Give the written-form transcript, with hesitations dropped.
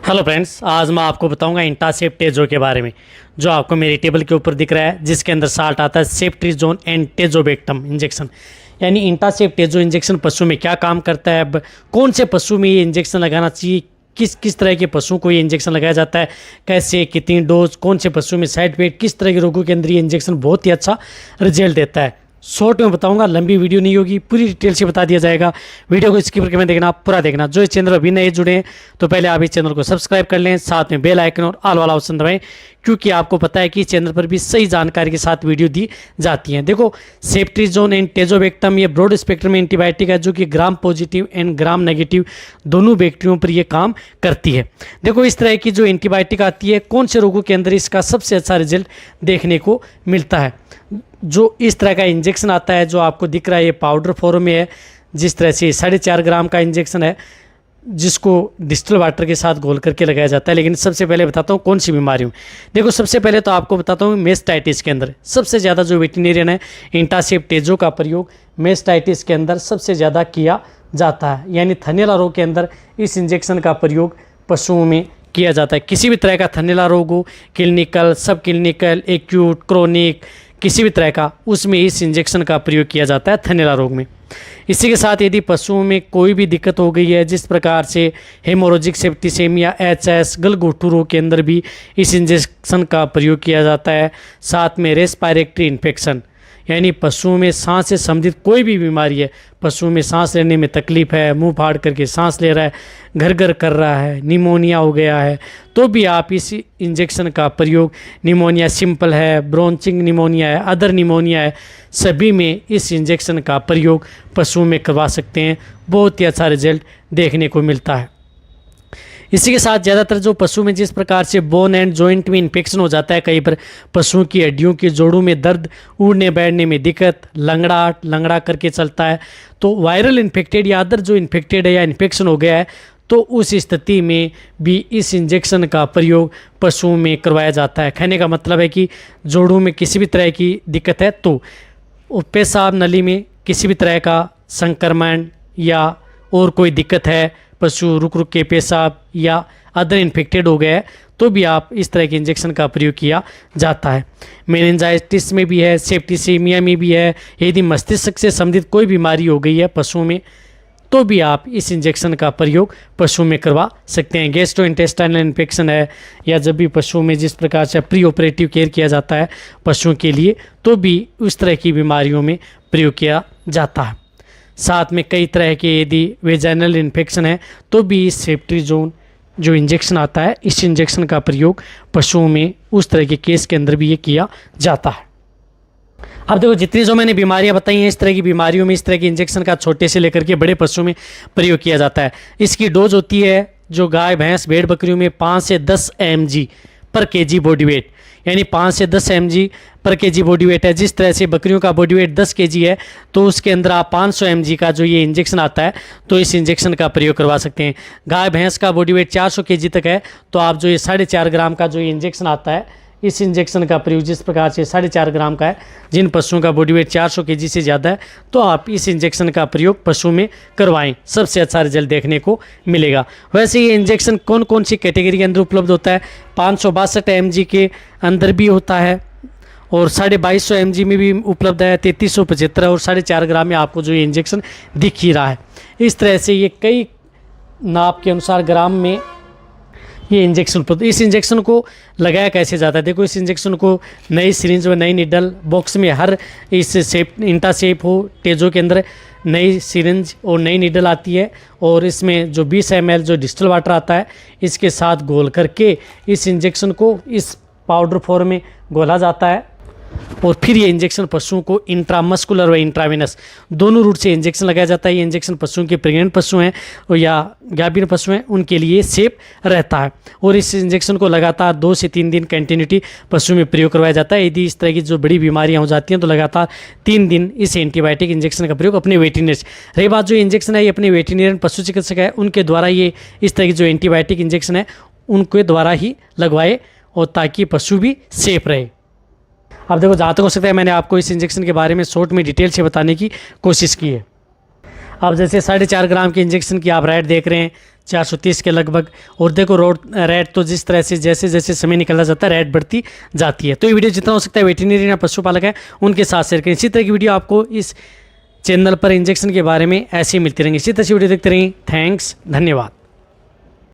Hello friends, आज मैं आपको बताऊंगा इंटासेप टेजो के बारे में, जो आपको मेरी टेबल के ऊपर दिख रहा है, जिसके अंदर साल्ट आता है सेफ्ट्रीजोन एंड टेजोबेक्टम इंजेक्शन। यानी इंटासेप टेजो इंजेक्शन पशु में क्या काम करता है, अब कौन से पशु में ये इंजेक्शन लगाना चाहिए, किस किस तरह के पशु को ये इंजेक्शन लगाया जाता है, कैसे, कितनी डोज, कौन से पशु में साइड इफेक्ट, किस तरह के रोगों के अंदर ये इंजेक्शन बहुत ही अच्छा रिजल्ट देता है। शॉर्ट में बताऊंगा, लंबी वीडियो नहीं होगी, पूरी डिटेल से बता दिया जाएगा। वीडियो को स्किप करके मैं देखना, पूरा देखना। जो इस चैनल पर अभी नए जुड़े हैं तो पहले आप इस चैनल को सब्सक्राइब कर लें, साथ में बेल आइकन और ऑल वाला ऑप्शन दबाएं, क्योंकि आपको पता है कि इस चैनल पर भी सही जानकारी के साथ वीडियो दी जाती है। देखो, सेफ्ट्रीजोन एंड टेजोबेक्टम ये ब्रॉड स्पेक्ट्रम एंटीबायोटिक है, जो कि gram positive and gram negative दोनों बैक्टीरियों पर ये काम करती है। देखो, इस तरह की जो एंटीबायोटिक आती है, कौन से रोगों के अंदर इसका सबसे अच्छा रिजल्ट देखने को मिलता है। जो इस तरह का इंजेक्शन आता है, जो आपको दिख रहा है, ये पाउडर फॉर्म में है। जिस तरह से 4.5 ग्राम का इंजेक्शन है, जिसको डिस्टिल वाटर के साथ घोल करके लगाया जाता है। लेकिन सबसे पहले बताता हूँ कौन सी बीमारी हूँ। देखो, सबसे पहले तो आपको बताता हूँ मेस्टाइटिस के अंदर सबसे ज़्यादा जो वेटरिनेरियन है, इंटासेप टेजो का प्रयोग मेस्टाइटिस के अंदर सबसे ज़्यादा किया जाता है। यानी थनैला रोग के अंदर इस इंजेक्शन का प्रयोग पशुओं में किया जाता है। किसी भी तरह का थनैला रोग हो, क्लिनिकल, सब क्लिनिकल, एक्यूट, क्रोनिक, किसी भी तरह का, उसमें इस इंजेक्शन का प्रयोग किया जाता है थनैला रोग में। इसी के साथ यदि पशुओं में कोई भी दिक्कत हो गई है, जिस प्रकार से हेमोरेजिक सेप्टिसेमिया, एचएस, गलघोटू रोग के अंदर भी इस इंजेक्शन का प्रयोग किया जाता है। साथ में रेस्पिरेटरी इन्फेक्शन, यानी पशुओं में सांस से संबंधित कोई भी बीमारी है, पशुओं में सांस लेने में तकलीफ है, मुंह फाड़ करके सांस ले रहा है, घर कर रहा है, निमोनिया हो गया है, तो भी आप इस इंजेक्शन का प्रयोग, निमोनिया सिंपल है, ब्रोंचिंग निमोनिया है, अदर निमोनिया है, सभी में इस इंजेक्शन का प्रयोग पशुओं में करवा सकते हैं। बहुत ही अच्छा रिजल्ट देखने को मिलता है। इसी के साथ ज़्यादातर जो पशु में जिस प्रकार से बोन एंड जॉइंट में इन्फेक्शन हो जाता है, कई बार पशुओं की हड्डियों के जोड़ों में दर्द, उड़ने बैठने में दिक्कत, लंगड़ा करके चलता है, तो वायरल इन्फेक्टेड या अदर जो इन्फेक्टेड है या इन्फेक्शन हो गया है, तो उस स्थिति में भी इस इंजेक्शन का प्रयोग पशुओं में करवाया जाता है। कहने का मतलब है कि जोड़ों में किसी भी तरह की दिक्कत है, तो पेशाब नली में किसी भी तरह का संक्रमण या और कोई दिक्कत है, पशु रुक के पेशाब या अदर इन्फेक्टेड हो गया है, तो भी आप इस तरह के इंजेक्शन का प्रयोग किया जाता है। मेनिंजाइटिस में भी है, सेप्टिसेमिया में भी है। यदि मस्तिष्क से संबंधित कोई बीमारी हो गई है पशुओं में, तो भी आप इस इंजेक्शन का प्रयोग पशुओं में करवा सकते हैं। गैस्ट्रोइंटेस्टाइनल इन्फेक्शन है, या जब भी पशुओं में जिस प्रकार से प्री ऑपरेटिव केयर किया जाता है पशुओं के लिए, तो भी उस तरह की बीमारियों में प्रयोग किया जाता है। साथ में कई तरह के यदि वेजाइनल इन्फेक्शन है, तो भी इस सेफ्ट्रीजोन जो इंजेक्शन आता है, इस इंजेक्शन का प्रयोग पशुओं में उस तरह के केस के अंदर भी ये किया जाता है। अब देखो, जितनी जो मैंने बीमारियां बताई हैं, इस तरह की बीमारियों में इस तरह के इंजेक्शन का छोटे से लेकर के बड़े पशुओं में प्रयोग किया जाता है। इसकी डोज होती है, जो गाय, भैंस, भेड़, बकरियों में 5 से 10 mg पर केजी बॉडी वेट, यानी 5 से 10 mg पर केजी बॉडी वेट है। जिस तरह से बकरियों का बॉडी वेट 10 kg है, तो उसके अंदर आप 500 mg का जो ये इंजेक्शन आता है, तो इस इंजेक्शन का प्रयोग करवा सकते हैं। गाय, भैंस का बॉडी वेट 400 kg तक है, तो आप जो ये 4.5 ग्राम का जो ये इंजेक्शन आता है, इस इंजेक्शन का प्रयोग जिस प्रकार से 4.5 ग्राम का है, जिन पशुओं का बॉडी वेट 400 kg से ज़्यादा है, तो आप इस इंजेक्शन का प्रयोग पशुओं में करवाएं, सबसे अच्छा रिजल्ट देखने को मिलेगा। वैसे ये इंजेक्शन कौन कौन सी कैटेगरी के अंदर उपलब्ध होता है? 562 mg के अंदर भी होता है, और 2250 mg में भी उपलब्ध है, 3375 और 4.5 ग्राम में आपको जो ये इंजेक्शन दिख ही रहा है। इस तरह से ये कई नाप के अनुसार ग्राम में ये इंजेक्शन उपलब्ध। इस इंजेक्शन को लगाया कैसे जाता है? देखो, इस इंजेक्शन को नई सिरिंज व नई निडल बॉक्स में, हर इस शेप, इंटासेप हो टेजो के अंदर नई सिरिंज और नई निडल आती है, और इसमें जो 20 ml जो डिस्टिल वाटर आता है, इसके साथ घोल करके इस इंजेक्शन को इस पाउडर फॉर्म में घोला जाता है, और फिर ये इंजेक्शन पशुओं को इंट्रामस्कुलर व इंट्रावेनस दोनों रूट से इंजेक्शन लगाया जाता है। ये इंजेक्शन पशुओं के प्रेग्नेंट पशु हैं और या गाभिन पशु हैं, उनके लिए सेफ रहता है। और इस इंजेक्शन को लगातार 2 से 3 दिन कंटिन्यूटी पशु में प्रयोग करवाया जाता है। यदि इस तरह की जो बड़ी बीमारियां हो जाती हैं, तो लगातार 3 दिन इस एंटीबायोटिक इंजेक्शन का प्रयोग अपने वेटरिनरी। रही बात, जो इंजेक्शन है ये अपने वेटरिनरियन पशु चिकित्सक है, उनके द्वारा ये इस तरह की जो एंटीबायोटिक इंजेक्शन है उनके द्वारा ही लगवाए, और ताकि पशु भी सेफ रहे। अब देखो, जहाँ तक हो सकता है मैंने आपको इस इंजेक्शन के बारे में शॉर्ट में डिटेल से बताने की कोशिश की है। अब जैसे 4.5 ग्राम के इंजेक्शन की आप रेट देख रहे हैं 430 के लगभग, और देखो रेट तो जिस तरह से जैसे जैसे समय निकलता जाता है रेट बढ़ती जाती है। तो ये वीडियो जितना हो सकता है वेटरनरी या पशुपालक है उनके साथ शेयर करें। इसी तरह की वीडियो आपको इस चैनल पर इंजेक्शन के बारे में ऐसे ही मिलती रहेंगी। इसी तरह से वीडियो देखते रहें। थैंक्स, धन्यवाद।